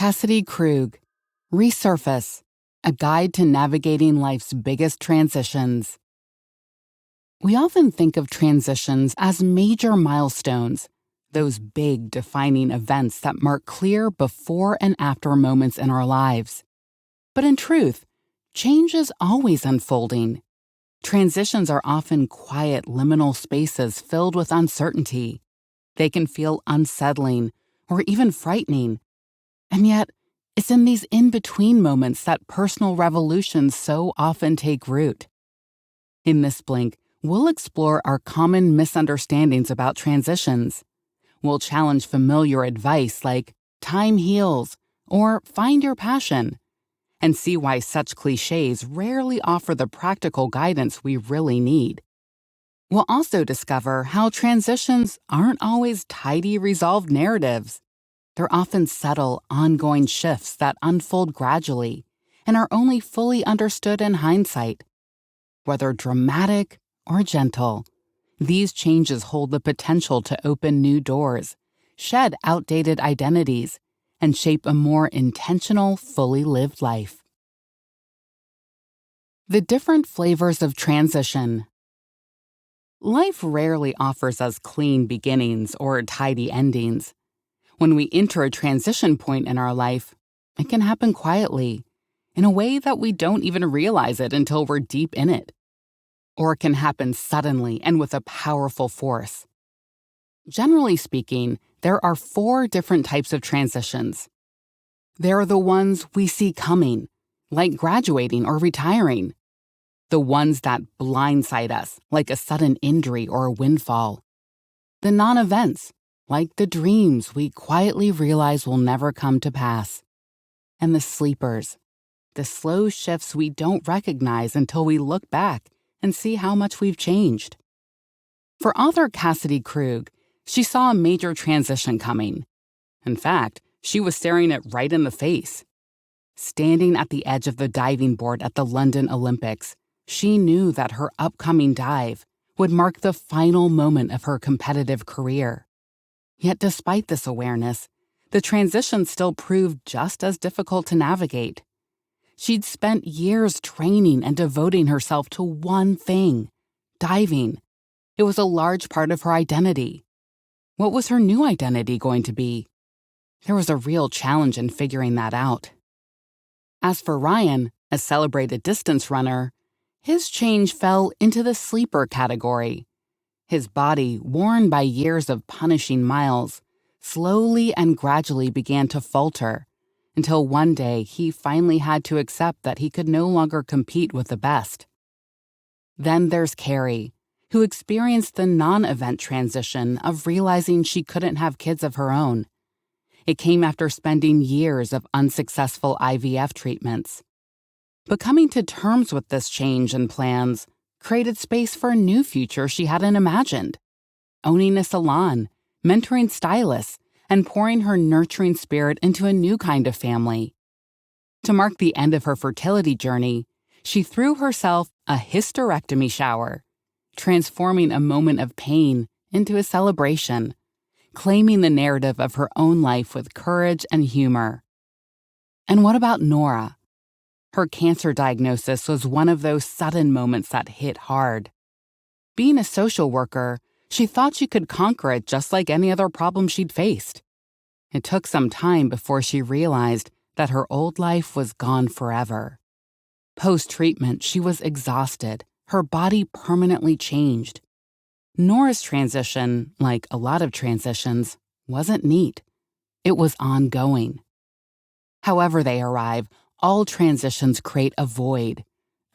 Cassidy Krug, Resurface, a guide to navigating life's biggest transitions. We often think of transitions as major milestones, those big defining events that mark clear before and after moments in our lives. But in truth, change is always unfolding. Transitions are often quiet, liminal spaces filled with uncertainty. They can feel unsettling or even frightening. And yet, it's in these in-between moments that personal revolutions so often take root. In this blink, we'll explore our common misunderstandings about transitions. We'll challenge familiar advice like time heals or find your passion, and see why such cliches rarely offer the practical guidance we really need. We'll also discover how transitions aren't always tidy, resolved narratives. They're often subtle, ongoing shifts that unfold gradually and are only fully understood in hindsight. Whether dramatic or gentle, these changes hold the potential to open new doors, shed outdated identities, and shape a more intentional, fully lived life. The different flavors of transition. Life rarely offers us clean beginnings or tidy endings. When we enter a transition point in our life, it can happen quietly, in a way that we don't even realize it until we're deep in it. Or it can happen suddenly and with a powerful force. Generally speaking, there are 4 different types of transitions. There are the ones we see coming, like graduating or retiring. The ones that blindside us, like a sudden injury or a windfall. The non-events, like the dreams we quietly realize will never come to pass. And the sleepers, the slow shifts we don't recognize until we look back and see how much we've changed. For author Cassidy Krug, she saw a major transition coming. In fact, she was staring it right in the face. Standing at the edge of the diving board at the London Olympics, she knew that her upcoming dive would mark the final moment of her competitive career. Yet despite this awareness, the transition still proved just as difficult to navigate. She'd spent years training and devoting herself to one thing, diving. It was a large part of her identity. What was her new identity going to be? There was a real challenge in figuring that out. As for Ryan, a celebrated distance runner, his change fell into the sleeper category. His body, worn by years of punishing miles, slowly and gradually began to falter, until one day he finally had to accept that he could no longer compete with the best. Then there's Carrie, who experienced the non-event transition of realizing she couldn't have kids of her own. It came after spending years of unsuccessful IVF treatments. But coming to terms with this change and plans created space for a new future she hadn't imagined. Owning a salon, mentoring stylists, and pouring her nurturing spirit into a new kind of family. To mark the end of her fertility journey, she threw herself a hysterectomy shower, transforming a moment of pain into a celebration, claiming the narrative of her own life with courage and humor. And what about Nora? Her cancer diagnosis was one of those sudden moments that hit hard. Being a social worker, she thought she could conquer it just like any other problem she'd faced. It took some time before she realized that her old life was gone forever. Post-treatment, she was exhausted, her body permanently changed. Nora's transition, like a lot of transitions, wasn't neat. It was ongoing. However they arrive, all transitions create a void,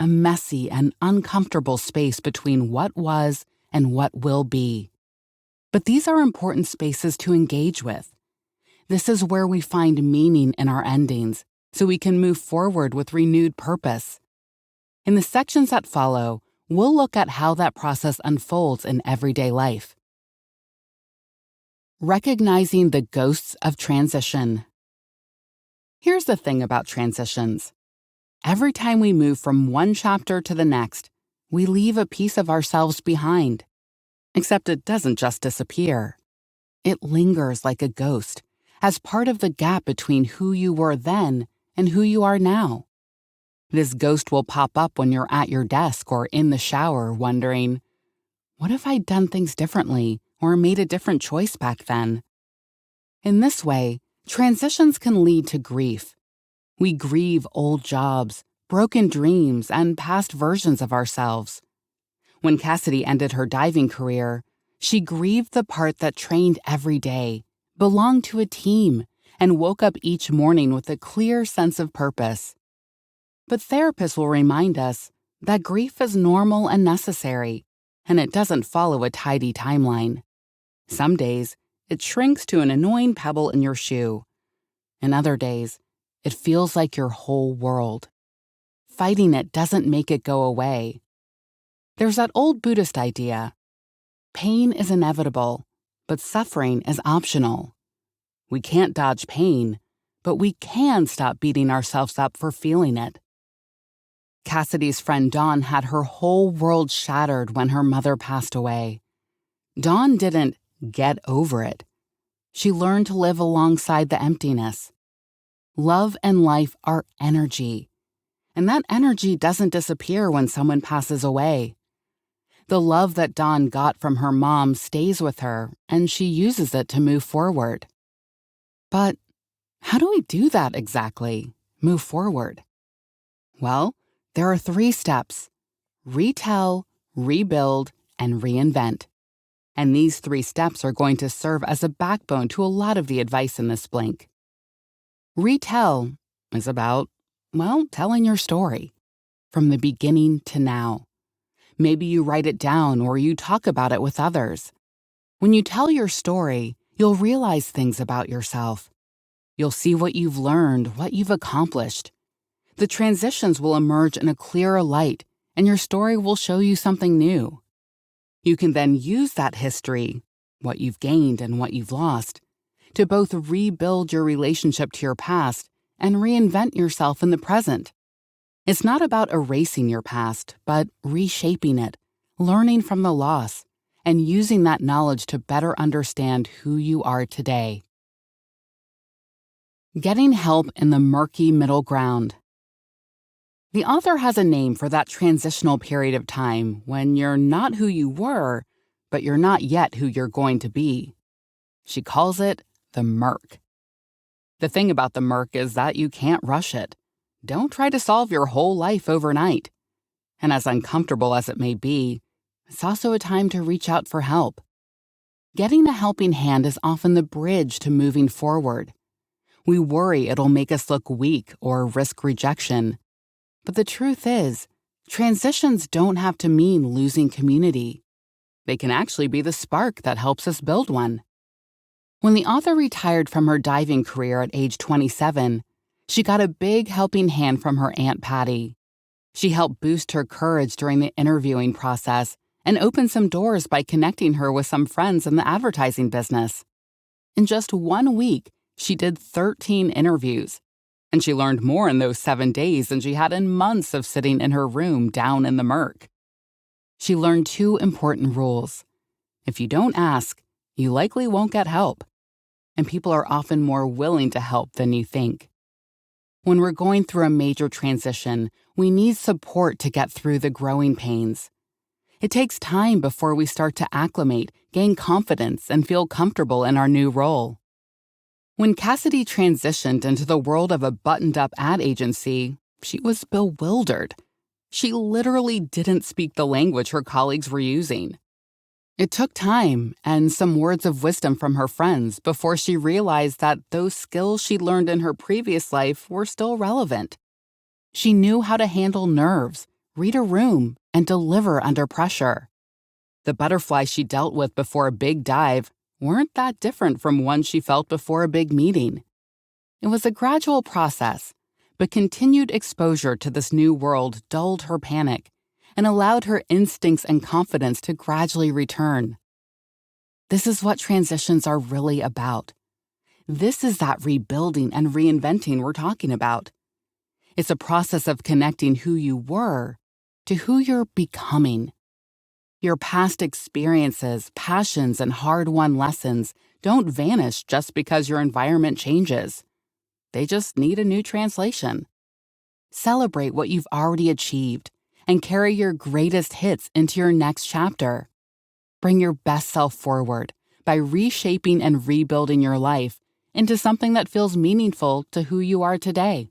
a messy and uncomfortable space between what was and what will be. But these are important spaces to engage with. This is where we find meaning in our endings, so we can move forward with renewed purpose. In the sections that follow, we'll look at how that process unfolds in everyday life. Recognizing the ghosts of transition. Here's the thing about transitions. Every time we move from one chapter to the next, we leave a piece of ourselves behind. Except it doesn't just disappear. It lingers like a ghost, as part of the gap between who you were then and who you are now. This ghost will pop up when you're at your desk or in the shower wondering, what if I'd done things differently or made a different choice back then? In this way, transitions can lead to grief. We grieve old jobs, broken dreams, and past versions of ourselves. When Cassidy ended her diving career, she grieved the part that trained every day, belonged to a team, and woke up each morning with a clear sense of purpose. But therapists will remind us that grief is normal and necessary, and it doesn't follow a tidy timeline. Some days, it shrinks to an annoying pebble in your shoe. And other days, it feels like your whole world. Fighting it doesn't make it go away. There's that old Buddhist idea. Pain is inevitable, but suffering is optional. We can't dodge pain, but we can stop beating ourselves up for feeling it. Cassidy's friend Dawn had her whole world shattered when her mother passed away. Dawn didn't get over it. She learned to live alongside the emptiness. Love and life are energy, and that energy doesn't disappear when someone passes away. The love that Dawn got from her mom stays with her, and she uses it to move forward. But how do we do that exactly, move forward? Well, there are 3 steps: retell, rebuild, and reinvent. And these 3 steps are going to serve as a backbone to a lot of the advice in this blank. Retell is about, telling your story from the beginning to now. Maybe you write it down or you talk about it with others. When you tell your story, you'll realize things about yourself. You'll see what you've learned, what you've accomplished. The transitions will emerge in a clearer light, and your story will show you something new. You can then use that history, what you've gained and what you've lost, to both rebuild your relationship to your past and reinvent yourself in the present. It's not about erasing your past, but reshaping it, learning from the loss, and using that knowledge to better understand who you are today. Getting help in the murky middle ground. The author has a name for that transitional period of time when you're not who you were, but you're not yet who you're going to be. She calls it the murk. The thing about the murk is that you can't rush it. Don't try to solve your whole life overnight. And as uncomfortable as it may be, it's also a time to reach out for help. Getting a helping hand is often the bridge to moving forward. We worry it'll make us look weak or risk rejection. But the truth is, transitions don't have to mean losing community. They can actually be the spark that helps us build one. When the author retired from her diving career at age 27, she got a big helping hand from her Aunt Patty. She helped boost her courage during the interviewing process and opened some doors by connecting her with some friends in the advertising business. In just 1 week, she did 13 interviews, and she learned more in those 7 days than she had in months of sitting in her room down in the murk. She learned 2 important rules. If you don't ask, you likely won't get help. And people are often more willing to help than you think. When we're going through a major transition, we need support to get through the growing pains. It takes time before we start to acclimate, gain confidence, and feel comfortable in our new role. When Cassidy transitioned into the world of a buttoned-up ad agency, she was bewildered. She literally didn't speak the language her colleagues were using. It took time and some words of wisdom from her friends before she realized that those skills she learned in her previous life were still relevant. She knew how to handle nerves, read a room, and deliver under pressure. The butterflies she dealt with before a big dive weren't that different from ones she felt before a big meeting. It was a gradual process, but continued exposure to this new world dulled her panic and allowed her instincts and confidence to gradually return. This is what transitions are really about. This is that rebuilding and reinventing we're talking about. It's a process of connecting who you were to who you're becoming. Your past experiences, passions, and hard-won lessons don't vanish just because your environment changes. They just need a new translation. Celebrate what you've already achieved and carry your greatest hits into your next chapter. Bring your best self forward by reshaping and rebuilding your life into something that feels meaningful to who you are today.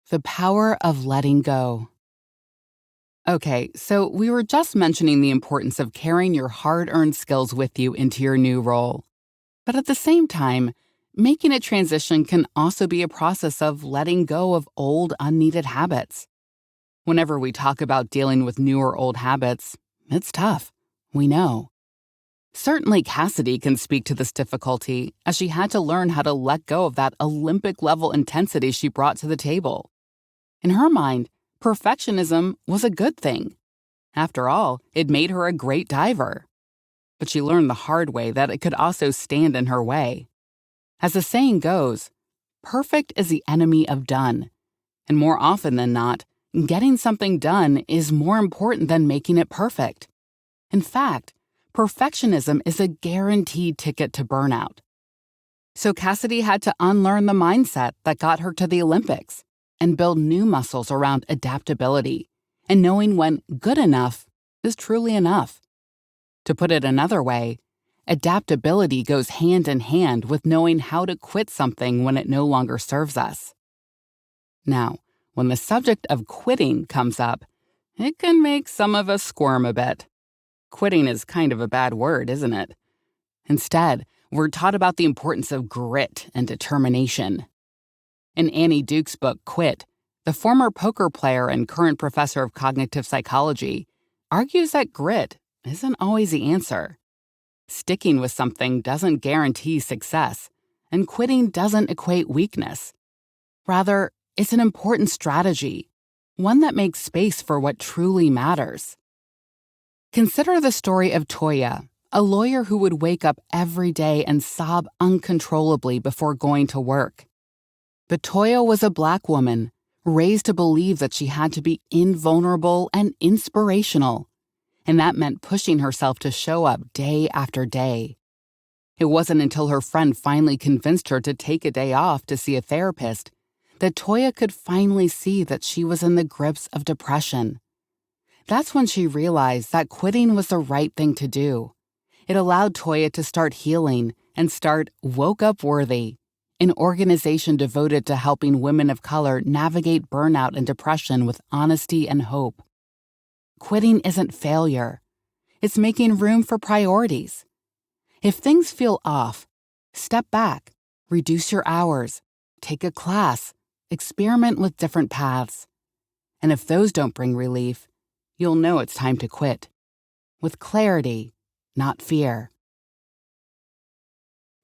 The power of letting go. Okay, so we were just mentioning the importance of carrying your hard-earned skills with you into your new role. But at the same time, making a transition can also be a process of letting go of old, unneeded habits. Whenever we talk about dealing with new or old habits, it's tough. We know. Certainly, Cassidy can speak to this difficulty as she had to learn how to let go of that Olympic-level intensity she brought to the table. In her mind, perfectionism was a good thing. After all, it made her a great diver. But she learned the hard way that it could also stand in her way. As the saying goes, perfect is the enemy of done. And more often than not, getting something done is more important than making it perfect. In fact, perfectionism is a guaranteed ticket to burnout. So Cassidy had to unlearn the mindset that got her to the Olympics and build new muscles around adaptability and knowing when good enough is truly enough. To put it another way, adaptability goes hand in hand with knowing how to quit something when it no longer serves us. Now, when the subject of quitting comes up, it can make some of us squirm a bit. Quitting is kind of a bad word, isn't it? Instead, we're taught about the importance of grit and determination. In Annie Duke's book, Quit, the former poker player and current professor of cognitive psychology argues that grit isn't always the answer. Sticking with something doesn't guarantee success, and quitting doesn't equate weakness. Rather, it's an important strategy, one that makes space for what truly matters. Consider the story of Toya, a lawyer who would wake up every day and sob uncontrollably before going to work. But Toya was a Black woman, raised to believe that she had to be invulnerable and inspirational, and that meant pushing herself to show up day after day. It wasn't until her friend finally convinced her to take a day off to see a therapist that Toya could finally see that she was in the grips of depression. That's when she realized that quitting was the right thing to do. It allowed Toya to start healing and start Woke Up Worthy, an organization devoted to helping women of color navigate burnout and depression with honesty and hope. Quitting isn't failure. It's making room for priorities. If things feel off, step back, reduce your hours, take a class, experiment with different paths. And if those don't bring relief, you'll know it's time to quit. With clarity, not fear.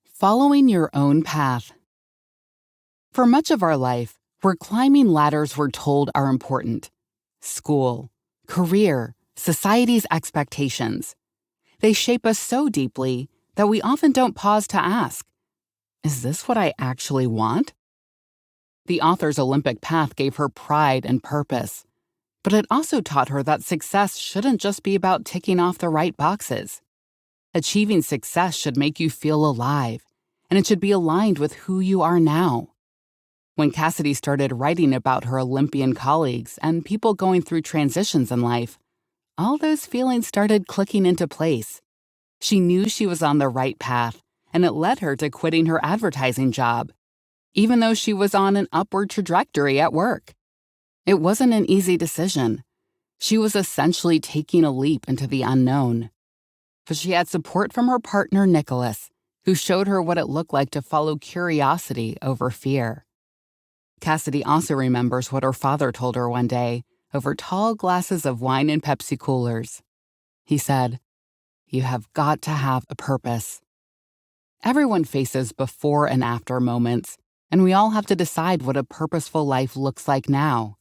Following your own path. For much of our life, we're climbing ladders we're told are important. School, career, society's expectations. They shape us so deeply that we often don't pause to ask, is this what I actually want? The author's Olympic path gave her pride and purpose, but it also taught her that success shouldn't just be about ticking off the right boxes. Achieving success should make you feel alive, and it should be aligned with who you are now. When Cassidy started writing about her Olympian colleagues and people going through transitions in life, all those feelings started clicking into place. She knew she was on the right path, and it led her to quitting her advertising job, even though she was on an upward trajectory at work. It wasn't an easy decision. She was essentially taking a leap into the unknown. But she had support from her partner, Nicholas, who showed her what it looked like to follow curiosity over fear. Cassidy also remembers what her father told her one day over tall glasses of wine and Pepsi coolers. He said, "You have got to have a purpose." Everyone faces before and after moments, and we all have to decide what a purposeful life looks like now.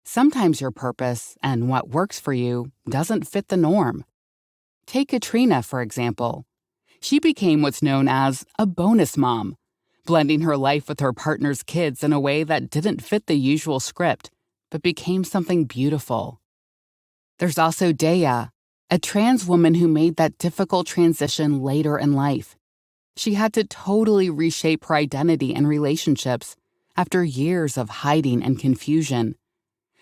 Sometimes your purpose and what works for you doesn't fit the norm. Take Katrina, for example. She became what's known as a bonus mom, blending her life with her partner's kids in a way that didn't fit the usual script, but became something beautiful. There's also Dea, a trans woman who made that difficult transition later in life. She had to totally reshape her identity and relationships after years of hiding and confusion.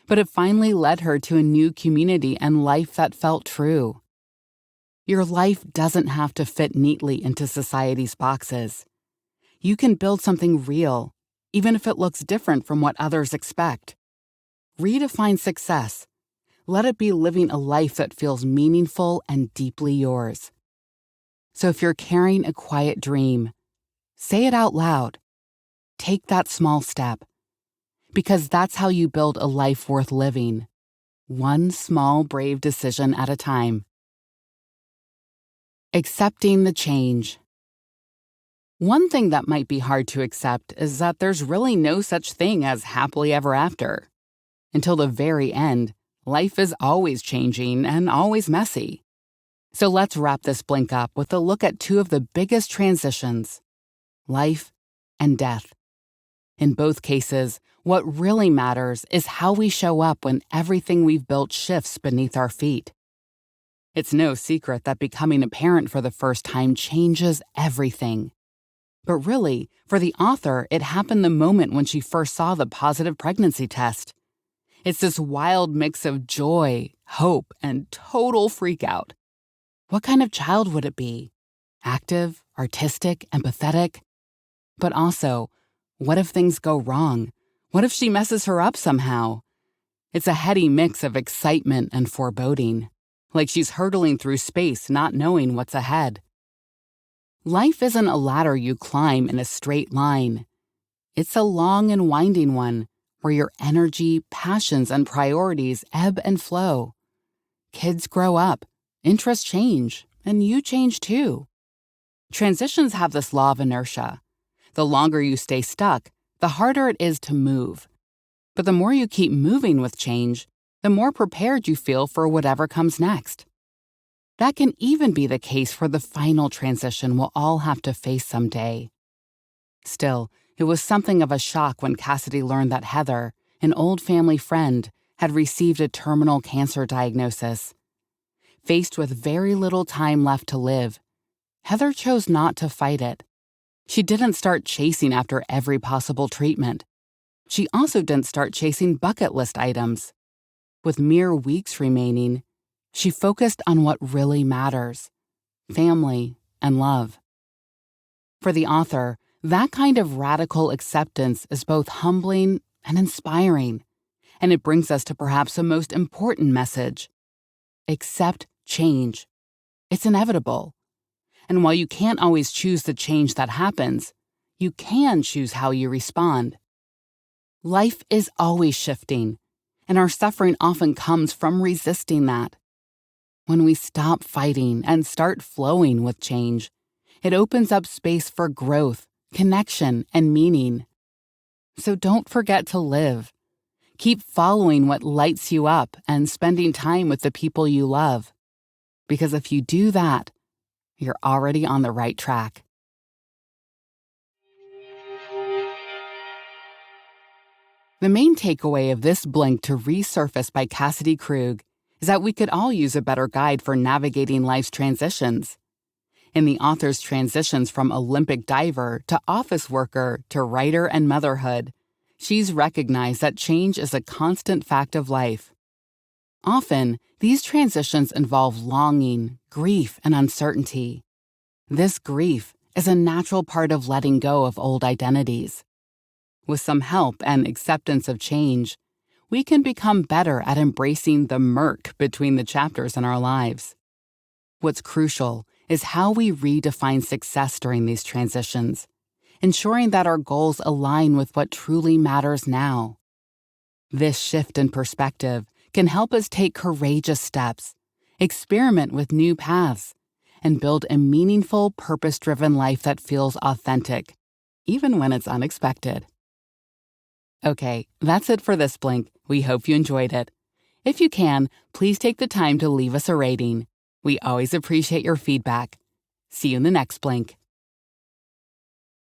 But it finally led her to a new community and life that felt true. Your life doesn't have to fit neatly into society's boxes. You can build something real, even if it looks different from what others expect. Redefine success. Let it be living a life that feels meaningful and deeply yours. So if you're carrying a quiet dream, say it out loud. Take that small step. Because that's how you build a life worth living. One small, brave decision at a time. Accepting the change. One thing that might be hard to accept is that there's really no such thing as happily ever after. Until the very end, life is always changing and always messy. So let's wrap this blink up with a look at two of the biggest transitions: life and death. In both cases, what really matters is how we show up when everything we've built shifts beneath our feet. It's no secret that becoming a parent for the first time changes everything. But really, for the author, it happened the moment when she first saw the positive pregnancy test. It's this wild mix of joy, hope, and total freakout. What kind of child would it be? Active, artistic, empathetic? But also, what if things go wrong? What if she messes her up somehow? It's a heady mix of excitement and foreboding, like she's hurtling through space not knowing what's ahead. Life isn't a ladder you climb in a straight line. It's a long and winding one, where your energy, passions, and priorities ebb and flow. Kids grow up, interests change, and you change too. Transitions have this law of inertia. The longer you stay stuck, the harder it is to move. But the more you keep moving with change, the more prepared you feel for whatever comes next. That can even be the case for the final transition we'll all have to face someday. Still, it was something of a shock when Cassidy learned that Heather, an old family friend, had received a terminal cancer diagnosis. Faced with very little time left to live, Heather chose not to fight it. She didn't start chasing after every possible treatment. She also didn't start chasing bucket list items. With mere weeks remaining, she focused on what really matters: family and love. For the author, that kind of radical acceptance is both humbling and inspiring, and it brings us to perhaps the most important message: accept change. It's inevitable. And while you can't always choose the change that happens, you can choose how you respond. Life is always shifting, and our suffering often comes from resisting that. When we stop fighting and start flowing with change, it opens up space for growth, connection, and meaning. So don't forget to live. Keep following what lights you up and spending time with the people you love. Because if you do that, you're already on the right track. The main takeaway of this blink to Resurface by Cassidy Krug is that we could all use a better guide for navigating life's transitions. In the author's transitions from Olympic diver to office worker to writer and motherhood, she's recognized that change is a constant fact of life. Often, these transitions involve longing, grief, and uncertainty. This grief is a natural part of letting go of old identities. With some help and acceptance of change, we can become better at embracing the murk between the chapters in our lives. What's crucial is how we redefine success during these transitions, ensuring that our goals align with what truly matters now. This shift in perspective can help us take courageous steps, experiment with new paths, and build a meaningful, purpose-driven life that feels authentic, even when it's unexpected. Okay, that's it for this blink. We hope you enjoyed it. If you can, please take the time to leave us a rating. We always appreciate your feedback. See you in the next blink.